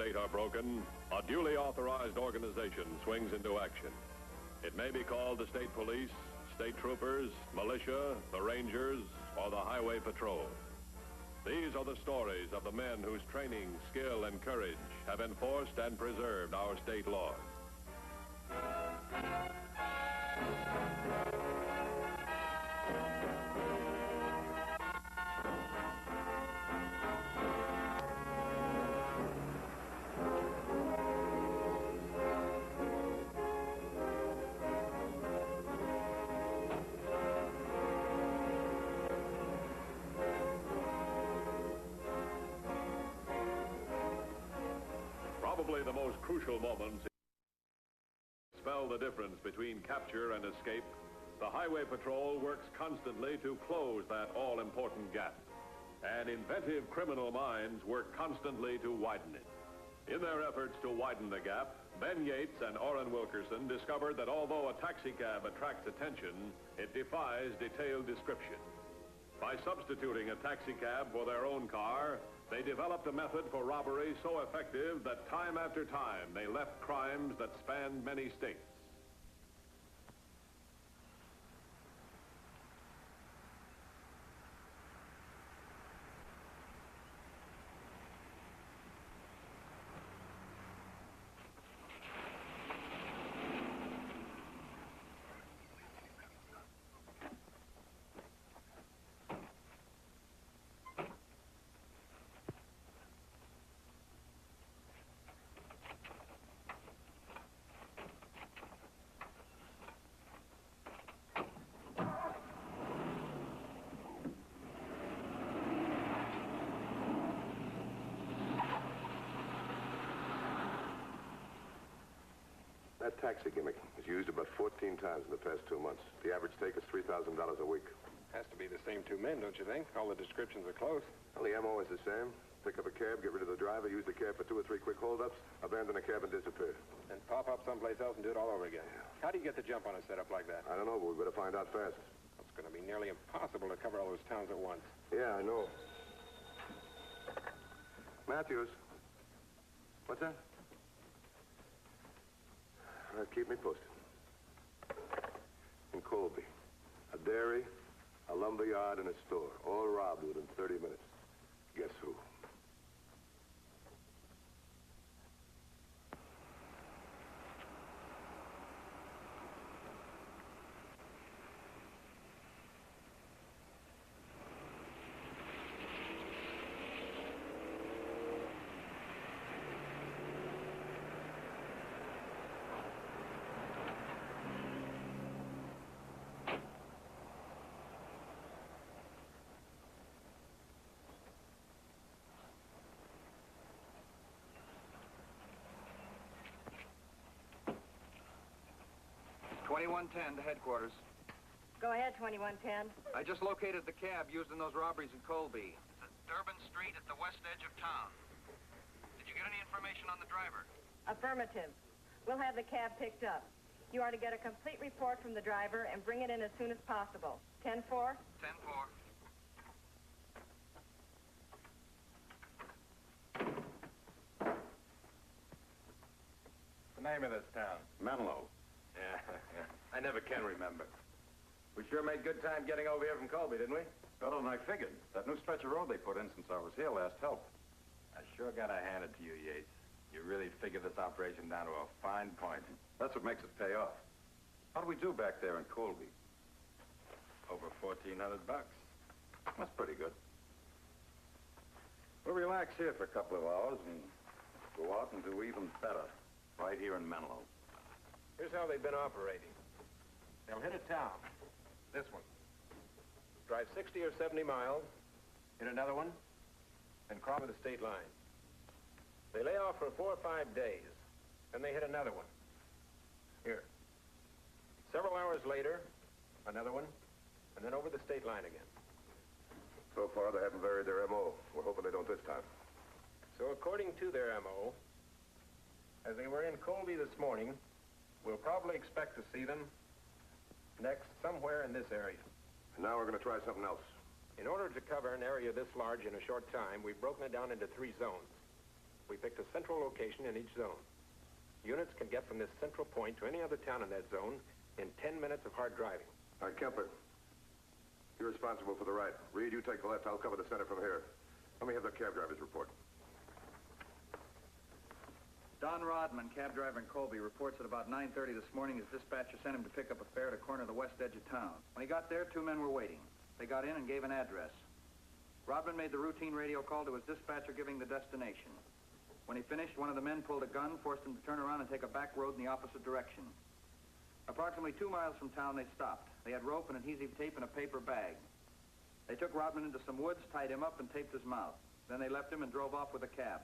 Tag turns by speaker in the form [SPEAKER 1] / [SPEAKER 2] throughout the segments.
[SPEAKER 1] state are broken, a duly authorized organization swings into action. It may be called the state police, state troopers, militia, the rangers, or the highway patrol. These are the stories of the men whose training, skill, and courage have enforced and preserved our state laws. Probably the most crucial moments spell the difference between capture and escape. The Highway Patrol works constantly to close that all-important gap. And inventive criminal minds work constantly to widen it. In their efforts to widen the gap, Ben Yates and Orrin Wilkerson discovered that although a taxicab attracts attention, it defies detailed description. By substituting a taxicab for their own car, they developed a method for robbery so effective that time after time they left crimes that spanned many states.
[SPEAKER 2] That taxi gimmick was used about 14 times in the past 2 months. The average take is $3,000 a week.
[SPEAKER 3] Has to be the same two men, don't you think? All the descriptions are close.
[SPEAKER 2] Well, the MO is the same. Pick up a cab, get rid of the driver, use the cab for 2 or 3 quick holdups, abandon the cab and disappear.
[SPEAKER 3] And pop up someplace else and do it all over again.
[SPEAKER 2] Yeah.
[SPEAKER 3] How do you get the jump on a setup like that?
[SPEAKER 2] I don't know, but we better find out fast.
[SPEAKER 3] It's going to be nearly impossible to cover all those towns at once.
[SPEAKER 2] Yeah, I know. Mathews. What's that? All right, keep me posted. In Colby, a dairy, a lumber yard, and a store, all robbed within 30 minutes. Guess who?
[SPEAKER 4] $2110 to headquarters.
[SPEAKER 5] Go ahead, 2110.
[SPEAKER 4] I just located the cab used in those robberies in Colby. It's at Durbin Street at the west edge of town. Did you get any information on the driver?
[SPEAKER 5] Affirmative. We'll have the cab picked up. You are to get a complete report from the driver and bring it in as soon as possible. 10-4?
[SPEAKER 4] 10-4.
[SPEAKER 3] The name of this town?
[SPEAKER 1] Menlo.
[SPEAKER 3] Yeah. I never can remember.
[SPEAKER 6] We sure made good time getting over here from Colby, didn't we?
[SPEAKER 1] Better than I figured. That new stretch of road they put in since I was here last helped.
[SPEAKER 6] I sure gotta hand it to you, Yates. You really figured this operation down to a fine point.
[SPEAKER 1] That's what makes it pay off. How do we do back there in Colby?
[SPEAKER 6] Over $1,400.
[SPEAKER 1] That's pretty good. We'll relax here for a couple of hours and go out and do even better right here in Menlo.
[SPEAKER 3] Here's how they've been operating. They'll hit a town. This one. Drive 60 or 70 miles, hit another one, and cross the state line. They lay off for 4 or 5 days, then they hit another one. Here. Several hours later, another one, and then over the state line again.
[SPEAKER 2] So far, they haven't varied their MO. We're hoping they don't this time.
[SPEAKER 3] So according to their MO, as they were in Colby this morning, we'll probably expect to see them next somewhere in this area.
[SPEAKER 2] And now we're going to try something else.
[SPEAKER 3] In order to cover an area this large in a short time, we've broken it down into 3 zones. We picked a central location in each zone. Units can get from this central point to any other town in that zone in 10 minutes of hard driving.
[SPEAKER 2] All right, Kemper. You're responsible for the right. Reed, you take the left. I'll cover the center from here. Let me have the cab driver's report.
[SPEAKER 4] Don Rodman, cab driver in Colby, reports at about 9:30 this morning his dispatcher sent him to pick up a fare to corner the west edge of town. When he got there, 2 men were waiting. They got in and gave an address. Rodman made the routine radio call to his dispatcher giving the destination. When he finished, one of the men pulled a gun, forced him to turn around and take a back road in the opposite direction. Approximately 2 miles from town, they stopped. They had rope and adhesive tape and a paper bag. They took Rodman into some woods, tied him up, and taped his mouth. Then they left him and drove off with a cab.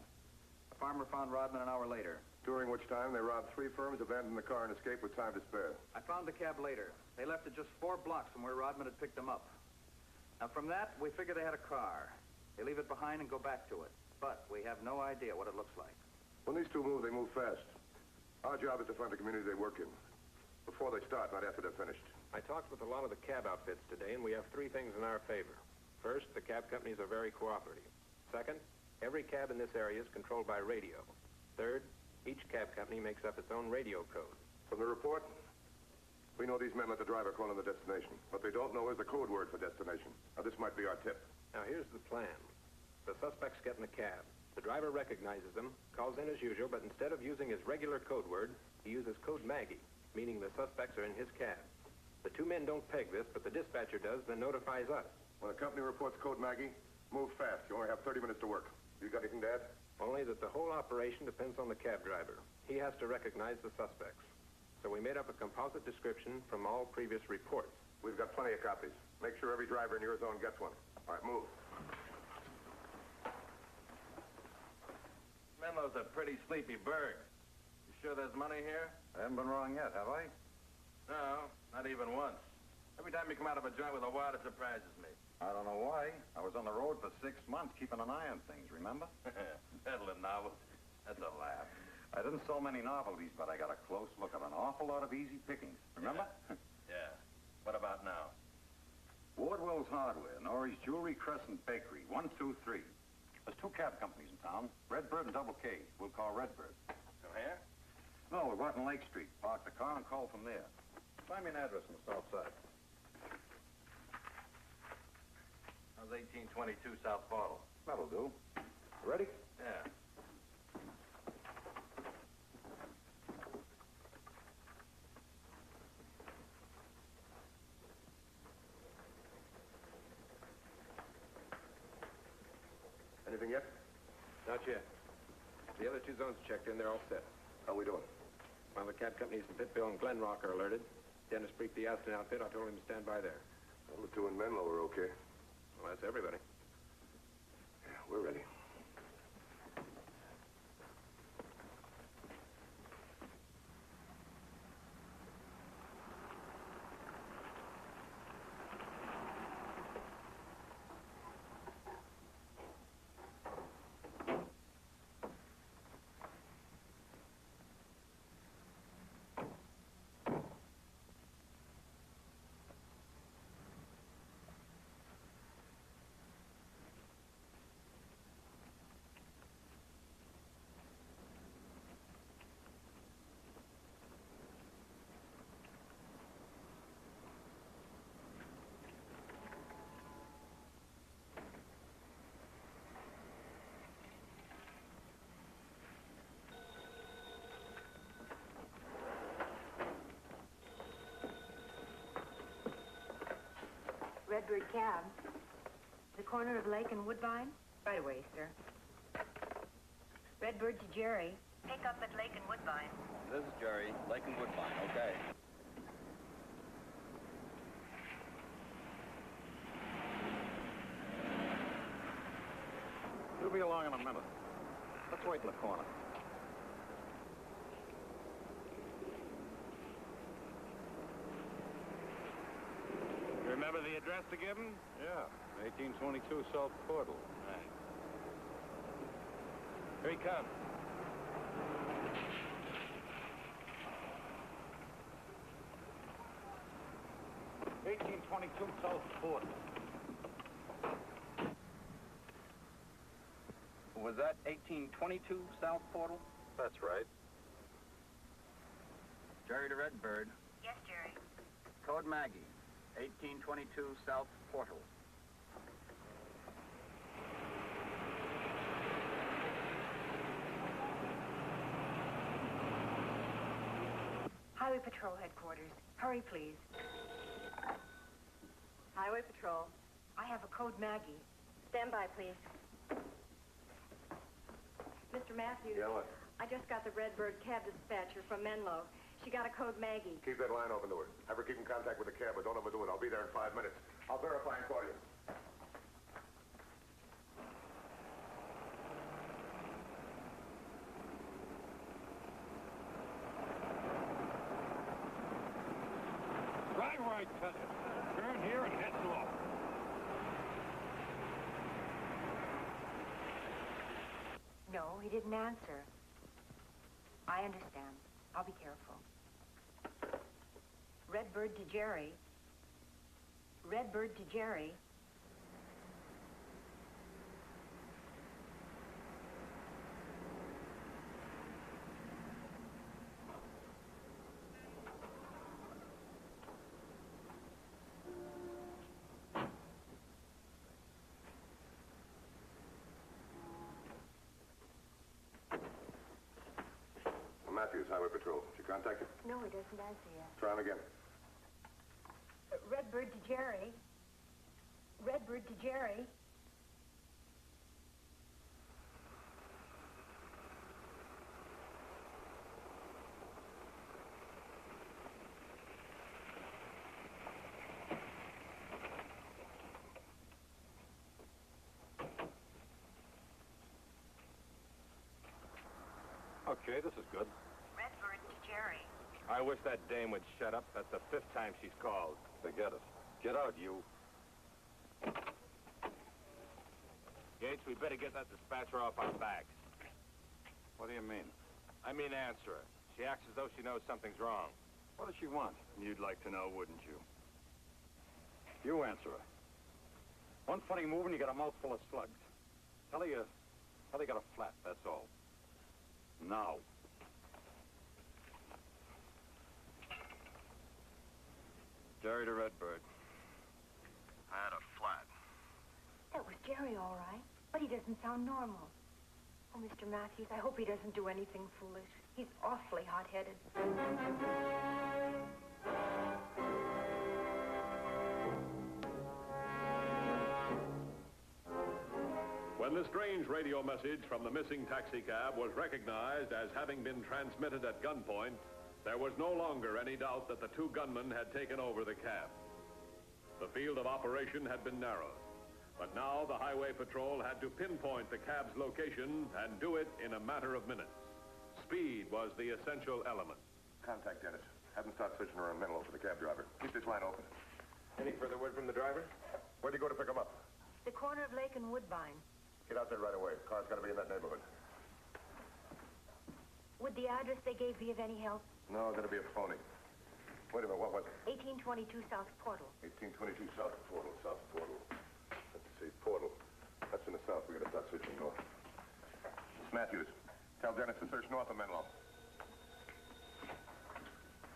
[SPEAKER 4] A farmer found Rodman an hour later.
[SPEAKER 2] During which time they robbed 3 firms, abandoned the car, and escaped with time to spare.
[SPEAKER 4] I found the cab later. They left it just 4 blocks from where Rodman had picked them up. Now, from that, we figure they had a car. They leave it behind and go back to it. But we have no idea what it looks like.
[SPEAKER 2] When these two move, they move fast. Our job is to find the community they work in. Before they start, not after they're finished.
[SPEAKER 3] I talked with a lot of the cab outfits today, and we have 3 things in our favor. First, the cab companies are very cooperative. Second, every cab in this area is controlled by radio. Third, each cab company makes up its own radio code.
[SPEAKER 2] From the report, we know these men let the driver call in the destination. What they don't know is the code word for destination. Now, this might be our tip.
[SPEAKER 3] Now, here's the plan. The suspects get in the cab. The driver recognizes them, calls in as usual, but instead of using his regular code word, he uses code Maggie, meaning the suspects are in his cab. The 2 men don't peg this, but the dispatcher does, then notifies us.
[SPEAKER 2] When a company reports code Maggie, move fast. You only have 30 minutes to work. You got anything to add?
[SPEAKER 3] Only that the whole operation depends on the cab driver. He has to recognize the suspects. So we made up a composite description from all previous reports.
[SPEAKER 2] We've got plenty of copies. Make sure every driver in your zone gets one. All right, move.
[SPEAKER 6] Menlo's a pretty sleepy bird. You sure there's money here? I haven't been wrong yet, have I? No, not even once. Every time you come out of a joint with a wad, it surprises me. I don't know why. I was on the road for 6 months keeping an eye on things, remember? Peddling novels. That's a laugh. I didn't sell many novelties, but I got a close look at an awful lot of easy pickings. Remember? Yeah. What about now? Wardwell's Hardware, Norrie's Jewelry, Crescent Bakery, 123. There's 2 cab companies in town, Redbird and Double K. We'll call Redbird. From here? No, we're out on Lake Street. Park the car and call from there. Find me an address on the south side. How's 1822 South Bottle? That'll do. You ready? Yeah.
[SPEAKER 2] Anything yet?
[SPEAKER 3] Not yet. The other 2 zones checked in, they're all set.
[SPEAKER 2] How we doing?
[SPEAKER 3] While the cab companies in Pittville and Glen Rock are alerted, Dennis Preek, the Aston outfit, I told him to stand by there.
[SPEAKER 2] Well, the 2 in Menlo are okay.
[SPEAKER 3] Well, that's everybody.
[SPEAKER 2] Yeah, we're ready.
[SPEAKER 5] Redbird cab. The corner of Lake and Woodbine? Right away, sir. Redbird to Jerry. Pick up at Lake and Woodbine.
[SPEAKER 6] This is Jerry, Lake and Woodbine, okay. He'll be along in a minute. Let's wait in the corner.
[SPEAKER 7] Remember the address to give him?
[SPEAKER 6] Yeah, 1822 South Portal.
[SPEAKER 7] Right. Here he comes.
[SPEAKER 4] Was that 1822 South Portal?
[SPEAKER 6] That's right.
[SPEAKER 4] Jerry to Redbird.
[SPEAKER 5] Yes, Jerry.
[SPEAKER 4] Code Maggie, 1822 South Portal.
[SPEAKER 5] Highway Patrol Headquarters. Hurry, please. Highway Patrol. I have a code Maggie. Stand by, please. Mr. Mathews.
[SPEAKER 2] Yeah, what?
[SPEAKER 5] I just got the Redbird cab dispatcher from Menlo. She got a code Maggie.
[SPEAKER 2] Keep that line open to her. Have her keep in contact with the cab, but don't overdo it. I'll be there in 5 minutes. I'll verify and call you.
[SPEAKER 7] Right where I tell you. Turn here and head north.
[SPEAKER 5] No, he didn't answer. I understand. I'll be careful. Redbird to Jerry. Redbird to Jerry.
[SPEAKER 2] Mathews, Highway Patrol. Did you contact him?
[SPEAKER 5] No, he doesn't answer yet.
[SPEAKER 2] Try him again.
[SPEAKER 5] Redbird to Jerry. Redbird to Jerry.
[SPEAKER 3] Okay, this is good.
[SPEAKER 5] Redbird to Jerry.
[SPEAKER 3] I wish that dame would shut up. That's the 5th time she's called.
[SPEAKER 6] Forget it. Get out, you.
[SPEAKER 3] Gates, we better get that dispatcher off our backs.
[SPEAKER 6] What do you mean?
[SPEAKER 3] I mean answer her. She acts as though she knows something's wrong.
[SPEAKER 6] What does she want?
[SPEAKER 4] You'd like to know, wouldn't you? You answer her. One funny move and you got a mouthful of slugs. Tell her you got a flat, that's all. Now.
[SPEAKER 6] Jerry to Redbird. I had a flat.
[SPEAKER 5] That was Jerry, all right. But he doesn't sound normal. Oh, Mr. Mathews, I hope he doesn't do anything foolish. He's awfully hot-headed.
[SPEAKER 1] When the strange radio message from the missing taxicab was recognized as having been transmitted at gunpoint, there was no longer any doubt that the two gunmen had taken over the cab. The field of operation had been narrowed, but now the Highway Patrol had to pinpoint the cab's location and do it in a matter of minutes. Speed was the essential element.
[SPEAKER 2] Contact Dennis. Have him start searching around Menlo for the cab driver. Keep this line open.
[SPEAKER 3] Any further word from the driver?
[SPEAKER 2] Where'd you go to pick him up?
[SPEAKER 5] The corner of Lake and Woodbine.
[SPEAKER 2] Get out there right away. Car's got to be in that neighborhood.
[SPEAKER 5] Would the address they gave be of any help?
[SPEAKER 2] No, that'll be a phony. Wait a minute, what was it?
[SPEAKER 5] 1822 South Portal.
[SPEAKER 2] 1822 South Portal, South Portal. Let's see, Portal. That's in the south. We gotta start searching north. Miss Mathews, tell Dennis to search north of Menlo.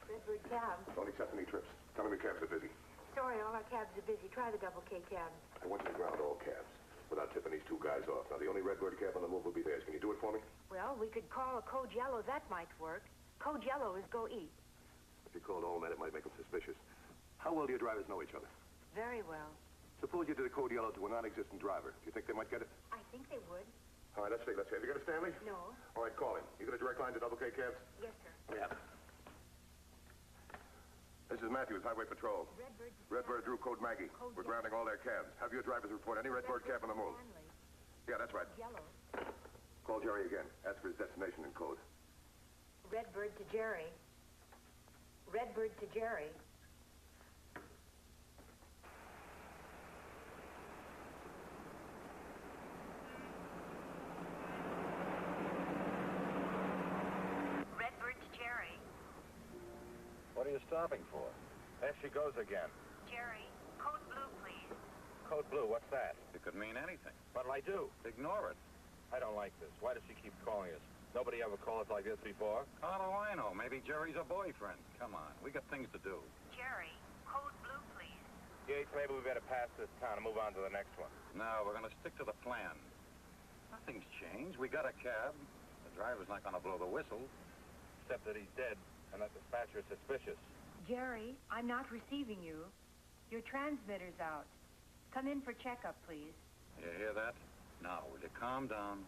[SPEAKER 5] Redbird cab.
[SPEAKER 2] Don't accept any trips. Tell me the cabs are busy.
[SPEAKER 5] Sorry, all our cabs are busy. Try the double K cab.
[SPEAKER 2] I want you to ground all cabs without tipping these two guys off. Now, the only Redbird cab on the move will be theirs. Can you do it for me?
[SPEAKER 5] Well, we could call a Code Yellow. That might work. Code Yellow is go eat.
[SPEAKER 2] If you called all men, it might make them suspicious. How well do your drivers know each other?
[SPEAKER 5] Very well.
[SPEAKER 2] Suppose you did a Code Yellow to a non-existent driver. Do you think they might get it?
[SPEAKER 5] I think they would.
[SPEAKER 2] All right, let's see. Have you got a Stanley?
[SPEAKER 5] No.
[SPEAKER 2] All right, call him. You got a direct line to double K cabs?
[SPEAKER 5] Yes, sir.
[SPEAKER 2] Yeah. This is Mathews, Highway Patrol. Redbird drew code Maggie. We're grounding all their cabs. Have your drivers report any Redbird cab on the move.
[SPEAKER 5] Stanley.
[SPEAKER 2] Yeah, that's right.
[SPEAKER 5] Yellow.
[SPEAKER 2] Call Jerry again. Ask for his destination and code.
[SPEAKER 5] Redbird to Jerry. Redbird to Jerry. Redbird to Jerry.
[SPEAKER 6] What are you stopping for?
[SPEAKER 3] There she goes again.
[SPEAKER 5] Jerry, code blue, please.
[SPEAKER 3] Code blue, what's that?
[SPEAKER 6] It could mean anything.
[SPEAKER 3] What'll I do?
[SPEAKER 6] Ignore it.
[SPEAKER 3] I don't like this. Why does she keep calling us? Nobody ever called us like this before.
[SPEAKER 6] How do I know? Maybe Jerry's a boyfriend. Come on, we got things to do.
[SPEAKER 5] Jerry, code blue, please.
[SPEAKER 3] Yates, maybe we better pass this town and move on to the next one.
[SPEAKER 6] No, we're gonna stick to the plan. Nothing's changed. We got a cab. The driver's not gonna blow the whistle.
[SPEAKER 3] Except that he's dead, and that dispatcher's suspicious.
[SPEAKER 5] Jerry, I'm not receiving you. Your transmitter's out. Come in for checkup, please.
[SPEAKER 6] You hear that? Now, will you calm down?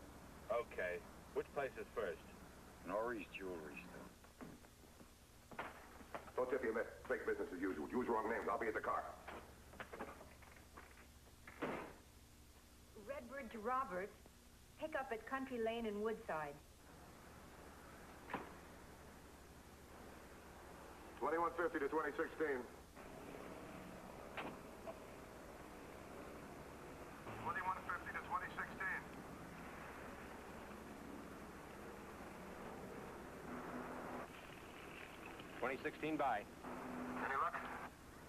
[SPEAKER 3] Okay. Which place is first?
[SPEAKER 6] Norrie's Jewelry Store.
[SPEAKER 2] Don't tip your mess. Fake business as usual. Use wrong names. I'll be at the car.
[SPEAKER 5] Redbird to Roberts. Pick up at Country Lane in Woodside.
[SPEAKER 2] 2150 to 2016. 2150 to 2016.
[SPEAKER 3] 2016 by.
[SPEAKER 2] Any luck?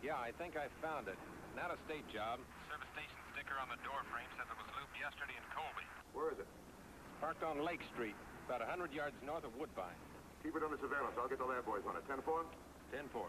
[SPEAKER 3] Yeah, I think I found it. An out-of-state job. Service station sticker on the door frame says it was looped yesterday in Colby.
[SPEAKER 2] Where is it?
[SPEAKER 3] Parked on Lake Street, about 100 yards north of Woodbine.
[SPEAKER 2] Keep it under surveillance. I'll get the lab boys on it. 10-4?
[SPEAKER 3] 10-4.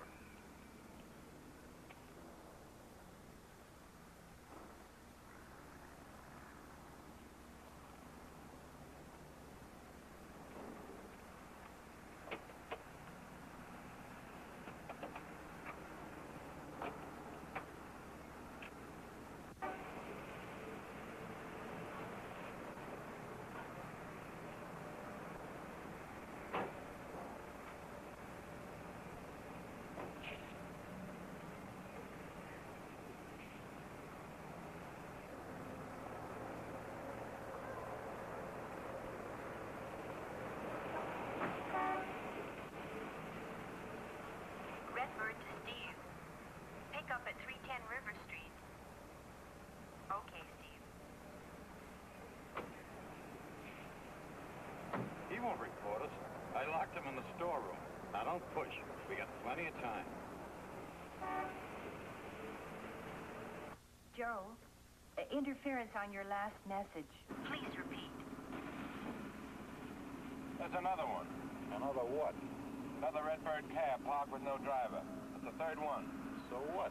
[SPEAKER 5] Redbird to Steve. Pick up at 310 River Street. Okay, Steve.
[SPEAKER 6] He won't report us. I locked him in the storeroom. Now, don't push. We got plenty of time.
[SPEAKER 5] Joe, interference on your last message. Please repeat.
[SPEAKER 3] There's another one.
[SPEAKER 6] Another what?
[SPEAKER 3] Another Redbird cab parked with no driver. That's the third one.
[SPEAKER 6] So what?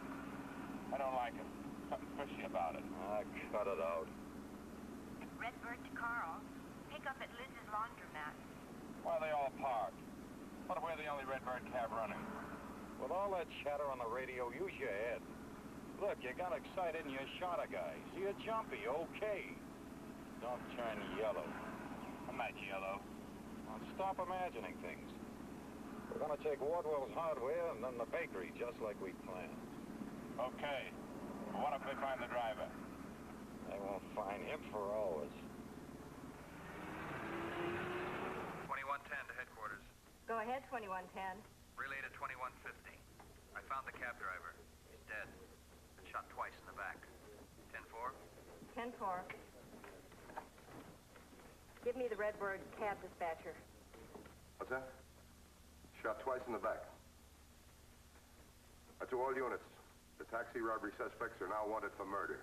[SPEAKER 3] I don't like it. Something fishy about it.
[SPEAKER 6] Ah, cut it out.
[SPEAKER 5] Redbird to Carl. Pick up at Liz's laundromat.
[SPEAKER 3] Why are they all parked? What if we're the only Redbird cab running?
[SPEAKER 6] With all that chatter on the radio, use your head. Look, you got excited and you shot a guy. So you're jumpy, okay. Don't turn yellow.
[SPEAKER 3] I'm not yellow.
[SPEAKER 6] Well, stop imagining things. We're gonna take Wardwell's hardware and then the bakery, just like we planned.
[SPEAKER 3] Okay. What if they find the driver?
[SPEAKER 6] They won't find him for hours.
[SPEAKER 4] 2110 to headquarters.
[SPEAKER 5] Go ahead, 2110.
[SPEAKER 4] Relay to 2150. I found the cab driver. He's dead. Been shot twice in the back. 10-4?
[SPEAKER 5] 10-4. Give me the Redbird cab dispatcher.
[SPEAKER 2] What's that? Shot twice in the back. To all units, the taxi robbery suspects are now wanted for murder.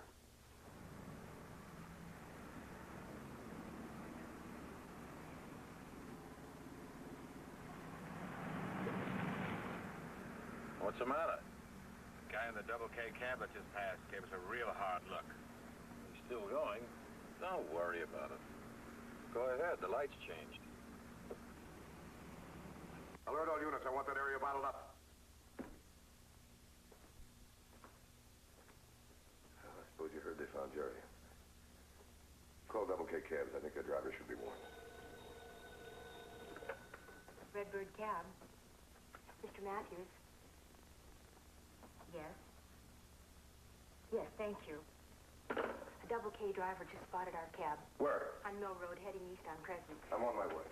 [SPEAKER 6] What's the matter?
[SPEAKER 3] The guy in the double K cab that just passed gave us a real hard look.
[SPEAKER 6] He's still going. Don't worry about it. Go ahead, the lights changed.
[SPEAKER 2] Alert all units, I want that area bottled up. I suppose you heard they found Jerry. Call double K cabs. I think their driver should be warned.
[SPEAKER 5] Redbird cab. Mr. Mathews. Yes? Yes, thank you. A double K driver just spotted our cab.
[SPEAKER 2] Where?
[SPEAKER 5] On Mill Road, heading east on Crescent.
[SPEAKER 2] I'm on my way.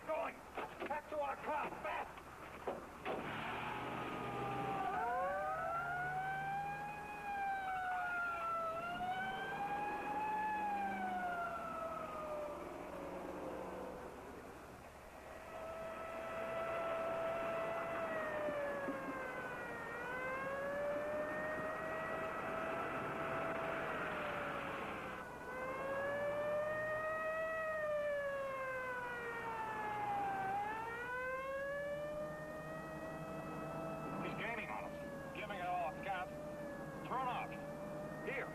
[SPEAKER 7] Get going! Back to our car, fast! Turn off. Here.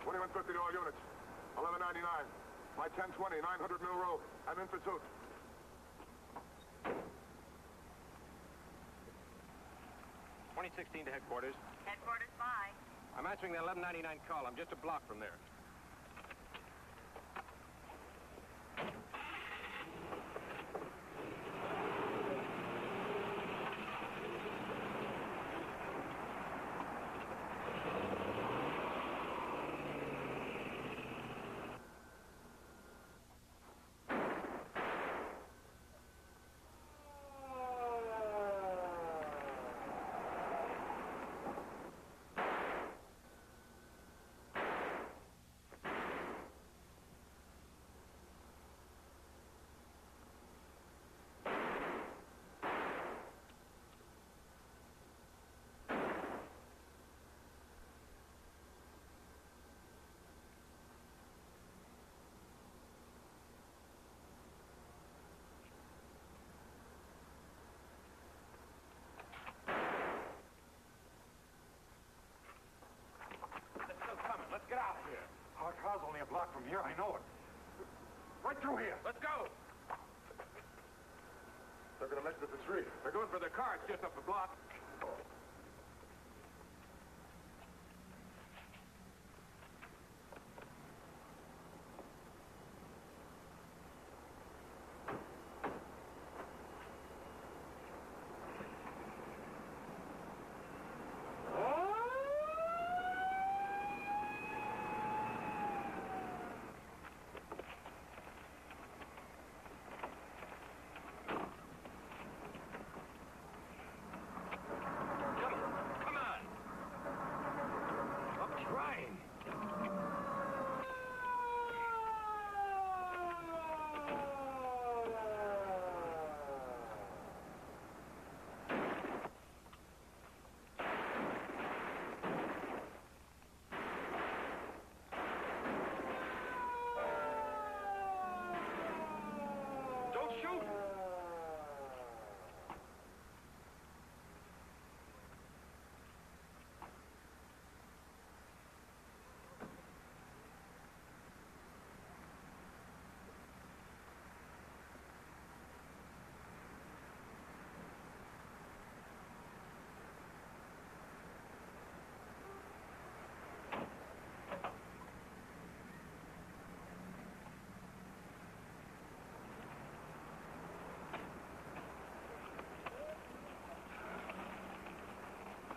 [SPEAKER 2] $21.50 to all units. $11.99. My 1020, 900 Mill Road. I'm in pursuit.
[SPEAKER 3] 2016 to headquarters.
[SPEAKER 8] Headquarters, bye.
[SPEAKER 3] I'm answering the 1199 call. I'm just a block from there.
[SPEAKER 7] Get out of here. Our car's only a block from here, I know it. Right through here.
[SPEAKER 3] Let's go.
[SPEAKER 2] They're going to make it to the street.
[SPEAKER 3] They're going for the car. It's just up the block.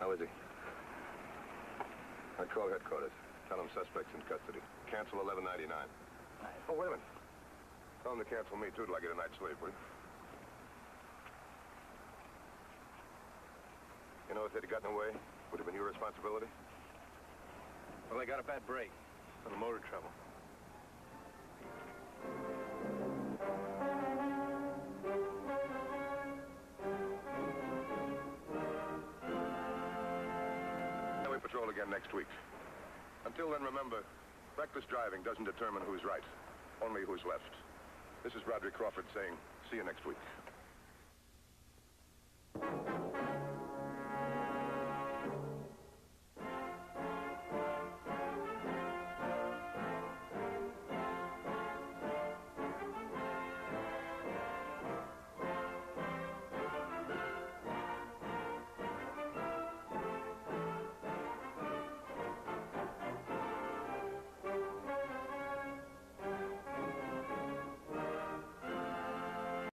[SPEAKER 2] How is he? I call headquarters. Tell them suspect's in custody. Cancel 1199. Oh, wait a minute. Tell them to cancel me, too, till I get a night's sleep, will you? You know, if they'd gotten away, would have been your responsibility?
[SPEAKER 3] Well, they got a bad break. Little motor trouble.
[SPEAKER 2] Patrol again next week. Until then, remember, reckless driving doesn't determine who's right, only who's left. This is Broderick Crawford saying, see you next week.